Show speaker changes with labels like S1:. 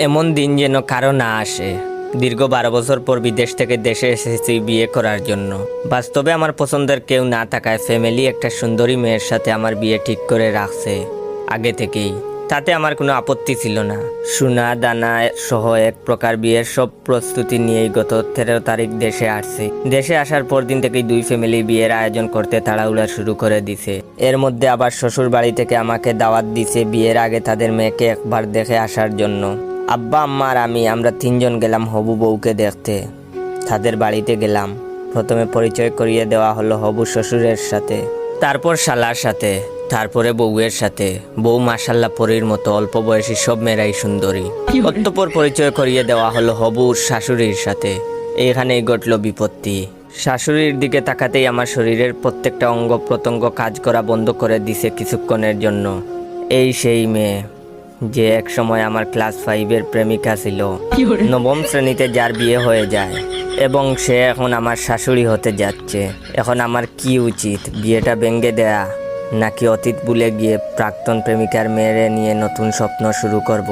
S1: এমন দিন যেন কারো না আসে। দীর্ঘ 12 বছর পর বিদেশ থেকে দেশে এসেছি বিয়ে করার জন্য। বাস্তবে আমার পছন্দের কেউ না থাকায় ফ্যামিলি একটা সুন্দরী মেয়ের সাথে আমার বিয়ে ঠিক করে রাখছে আগে থেকেই। তাতে আমার কোনো আপত্তি ছিল না। সোনা দানা সহ এক প্রকার বিয়ের সব প্রস্তুতি নিয়েই গত 13 তারিখ দেশে আসছি। দেশে আসার পর দিন থেকেই দুই ফ্যামিলি বিয়ের আয়োজন করতে তাড়াহুড়া শুরু করে দিছে। এর মধ্যে আবার শ্বশুর বাড়ি থেকে আমাকে দাওয়াত দিছে বিয়ের আগে তাদের মেয়েকে একবার দেখে আসার জন্য। আব্বা আম্মা আর আমরা 3 জন গেলাম হবু বউকে দেখতে। তাদের বাড়িতে গেলাম। প্রথমে পরিচয় করিয়ে দেওয়া হলো হবু শ্বশুরের সাথে, তারপর শালার সাথে, তারপরে বউয়ের সাথে। বউ মাশাল্লাহ পরীর মতো, অল্প বয়সী সব মেয়েরাই সুন্দরী। অতঃপর পরিচয় করিয়ে দেওয়া হলো হবুর শাশুড়ির সাথে। এইখানেই ঘটল বিপত্তি। শাশুড়ির দিকে তাকাতেই আমার শরীরের প্রত্যেকটা অঙ্গ প্রত্যঙ্গ কাজ করা বন্ধ করে দিছে কিছুক্ষণের জন্য। এই সেই মেয়ে যে এক সময় আমার ক্লাস 5-এর প্রেমিকা ছিল, 9ম শ্রেণীতে যার বিয়ে হয়ে যায়, এবং সে এখন আমার শাশুড়ি হতে যাচ্ছে। এখন আমার কি উচিত? বিয়েটা ভেঙে দেয়া, নাকি অতীত ভুলে গিয়ে প্রাক্তন প্রেমিকার মেয়েরে নিয়ে নতুন স্বপ্ন শুরু করব?